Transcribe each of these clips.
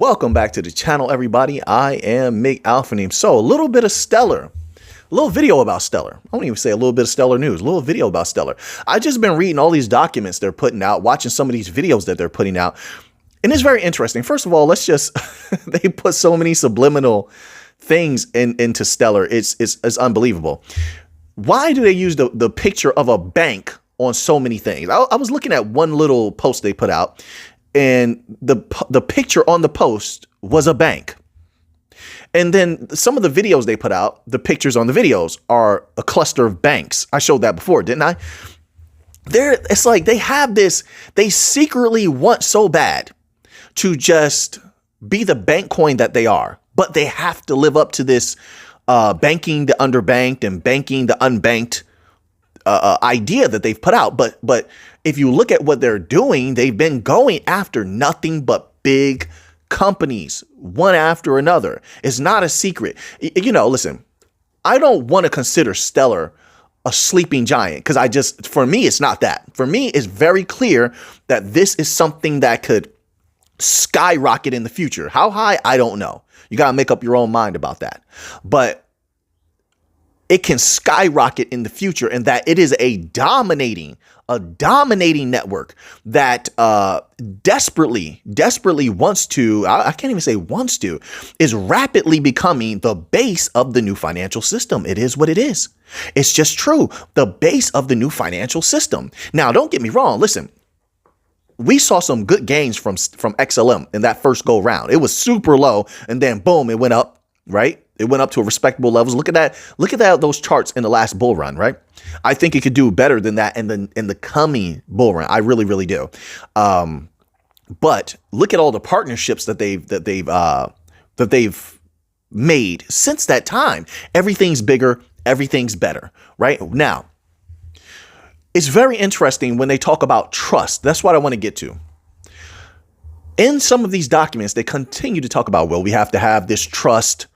Welcome back to the channel, everybody. I am Mick Alphanim. So a little bit of Stellar, a little video about Stellar. I won't even say a little bit of Stellar news, a little video about Stellar. I've just been reading all these documents they're putting out, watching some of these videos that they're putting out. And it's very interesting. First of all, let's just, they put so many subliminal things into Stellar. It's unbelievable. Why do they use the picture of a bank on so many things? I was looking at one little post they put out, and the picture on the post was a bank. And then some of the videos they put out, the pictures on the videos are a cluster of banks. I showed that before, didn't I? It's like they have this, they secretly want so bad to just be the bank coin that they are, but they have to live up to this banking the underbanked and banking the unbanked idea that they've put out. But if you look at what they're doing, they've been going after nothing but big companies, one after another. It's not a secret. You know, listen, I don't want to consider Stellar a sleeping giant because for me, it's not that. For me, it's very clear that this is something that could skyrocket in the future. How high? I don't know. You got to make up your own mind about that. But it can skyrocket in the future, and that it is a dominating network that desperately wants to, I can't even say wants to, is rapidly becoming the base of the new financial system. It is what it is. It's just true. The base of the new financial system. Now, don't get me wrong. Listen, we saw some good gains from XLM in that first go round. It was super low, and then boom, it went up, right? It went up to a respectable levels. Look at that. Look at that. Those charts in the last bull run, right? I think it could do better than that in the coming bull run. I really, really do. But look at all the partnerships that they've made since that time. Everything's bigger. Everything's better, right? Now, it's very interesting when they talk about trust. That's what I want to get to. In some of these documents, they continue to talk about, well, we have to have this trust.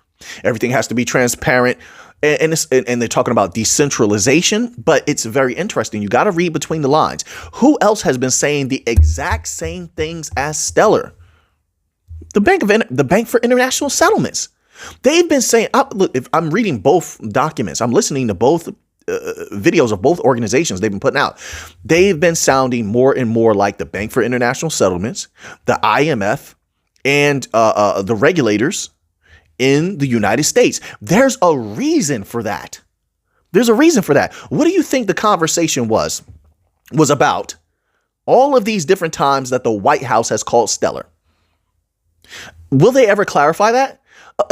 Everything has to be transparent. And they're talking about decentralization, but it's very interesting. You got to read between the lines. Who else has been saying the exact same things as Stellar? The Bank for International Settlements. They've been saying, look, if I'm reading both documents, I'm listening to both videos of both organizations they've been putting out. They've been sounding more and more like the Bank for International Settlements, the IMF, and the regulators in the United States. There's a reason for that. There's a reason for that. What do you think the conversation was about all of these different times that the White House has called Stellar? Will they ever clarify that?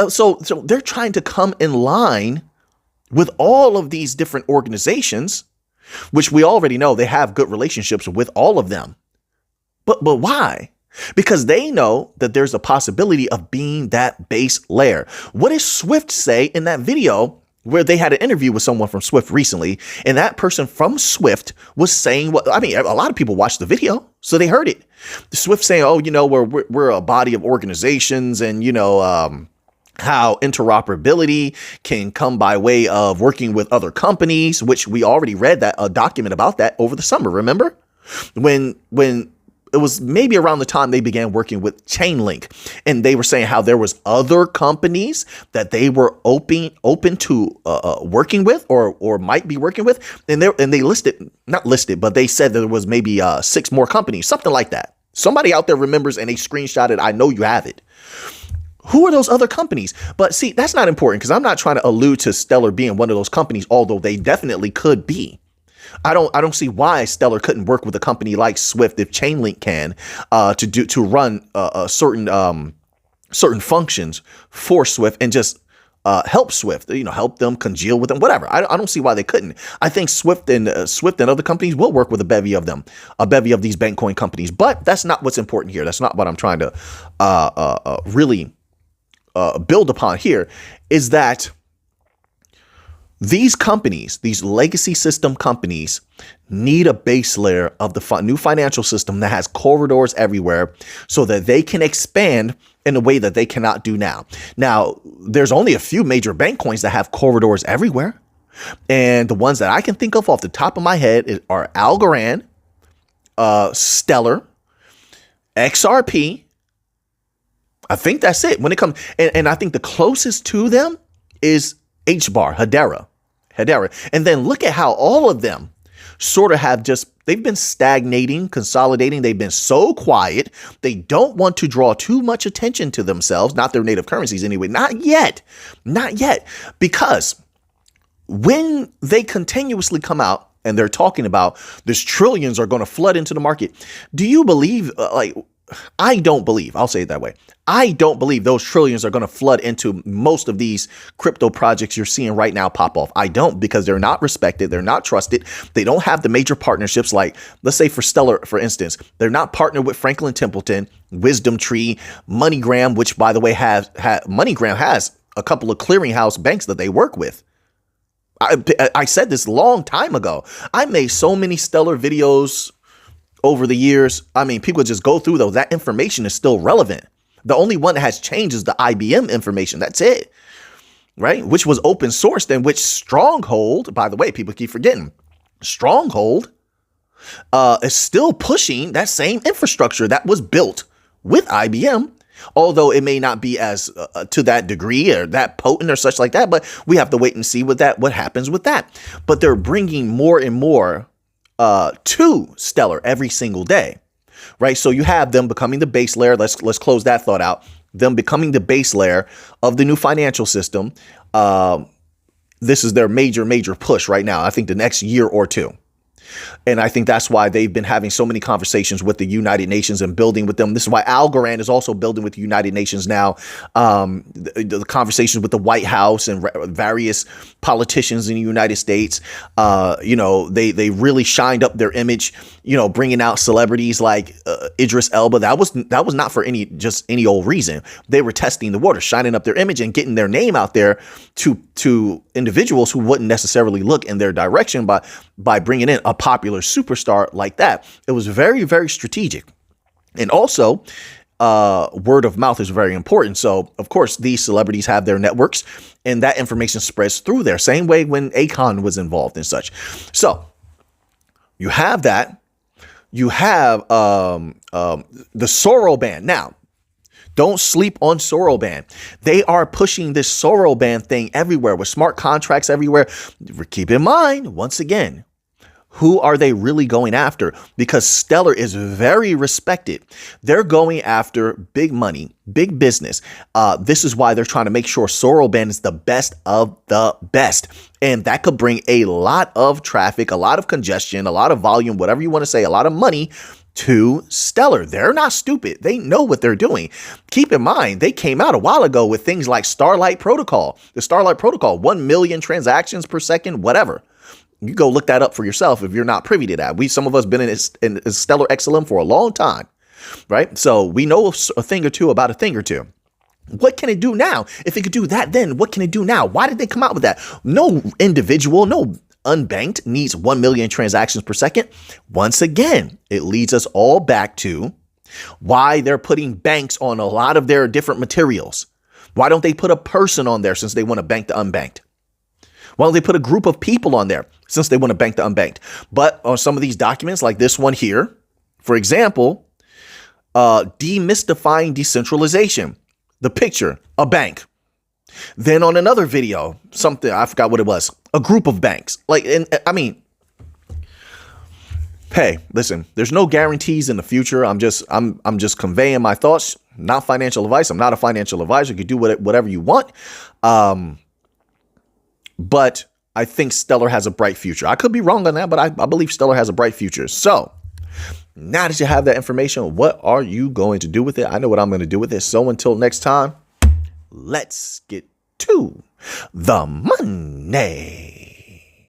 So they're trying to come in line with all of these different organizations, which we already know they have good relationships with all of them. But why? Because they know that there's a possibility of being that base layer. What does Swift say in that video where they had an interview with someone from Swift recently? And that person from Swift was saying, a lot of people watched the video, so they heard it. Swift saying, oh, you know, we're a body of organizations, and, you know, how interoperability can come by way of working with other companies, which we already read a document about that over the summer. Remember when it was maybe around the time they began working with Chainlink, and they were saying how there was other companies that they were open to working with or might be working with. And they not listed, but they said there was maybe 6 more companies, something like that. Somebody out there remembers and they screenshot it. I know you have it. Who are those other companies? But see, that's not important because I'm not trying to allude to Stellar being one of those companies, although they definitely could be. I don't see why Stellar couldn't work with a company like Swift if Chainlink can to run certain functions for Swift and just help Swift, help them congeal with them, whatever. I don't see why they couldn't. I think Swift and other companies will work with a bevy of them, a bevy of these bank coin companies. But that's not what's important here. That's not what I'm trying to really build upon here. Is that these companies, these legacy system companies, need a base layer of the new financial system that has corridors everywhere so that they can expand in a way that they cannot do now. Now, there's only a few major bank coins that have corridors everywhere. And the ones that I can think of off the top of my head are Algorand, Stellar, XRP, I think that's it. When it comes, and I think the closest to them is H-bar, Hedera. And then look at how all of them sort of have they've been stagnating, consolidating. They've been so quiet. They don't want to draw too much attention to themselves, not their native currencies anyway. Not yet. Because when they continuously come out and they're talking about this trillions are going to flood into the market, do you believe, I don't believe, I'll say it that way. I don't believe those trillions are going to flood into most of these crypto projects you're seeing right now pop off. I don't, because they're not respected. They're not trusted. They don't have the major partnerships. Like, let's say for Stellar, for instance, they're not partnered with Franklin Templeton, Wisdom Tree, MoneyGram, which, by the way, MoneyGram has a couple of clearinghouse banks that they work with. I said this a long time ago. I made so many Stellar videos over the years. I mean, people just go through those. That information is still relevant. The only one that has changed is the IBM information. That's it, right? Which was open sourced, and which Stronghold, by the way, people keep forgetting, Stronghold is still pushing that same infrastructure that was built with IBM, although it may not be as to that degree or that potent or such like that. But we have to wait and see what happens with that. But they're bringing more and more to Stellar every single day. Right. So you have them becoming the base layer. Let's close that thought out. Them becoming the base layer of the new financial system. This is their major push right now. I think the next year or two. And I think that's why they've been having so many conversations with the United Nations and building with them. This is why Algorand is also building with the United Nations now. The conversations with the White House and various politicians in the United States. They really shined up their image, bringing out celebrities like Idris Elba. That was not for any old reason. They were testing the water, shining up their image and getting their name out there to individuals who wouldn't necessarily look in their direction by bringing in a popular superstar like that. It was very, very strategic. And also, word of mouth is very important. So, of course, these celebrities have their networks, and that information spreads through there. Same way when Akon was involved and such. So you have that. You have the Soroban. Now, don't sleep on Soroban. They are pushing this Soroban thing everywhere with smart contracts everywhere. Keep in mind, once again, who are they really going after? Because Stellar is very respected. They're going after big money, big business. This is why they're trying to make sure Soroban is the best of the best. And that could bring a lot of traffic, a lot of congestion, a lot of volume, whatever you want to say, a lot of money to Stellar. They're not stupid. They know what they're doing. Keep in mind, they came out a while ago with things like Starlight Protocol. The Starlight Protocol, 1 million transactions per second, whatever. You go look that up for yourself if you're not privy to that. Some of us been in Stellar XLM for a long time, right? So we know a thing or two about a thing or two. What can it do now? If it could do that, then what can it do now? Why did they come out with that? No individual, no unbanked needs 1 million transactions per second. Once again, it leads us all back to why they're putting banks on a lot of their different materials. Why don't they put a person on there since they want to bank the unbanked? Why don't they put a group of people on there since they want to bank the unbanked? But on some of these documents, like this one here, for example, demystifying decentralization, the picture, a bank. Then on another video, something, I forgot what it was, a group of banks. Hey, listen, there's no guarantees in the future. I'm just conveying my thoughts, not financial advice. I'm not a financial advisor. You can do whatever you want. But I think Stellar has a bright future. I could be wrong on that, but I believe Stellar has a bright future. So now that you have that information, what are you going to do with it? I know what I'm going to do with it. So until next time, let's get to the money.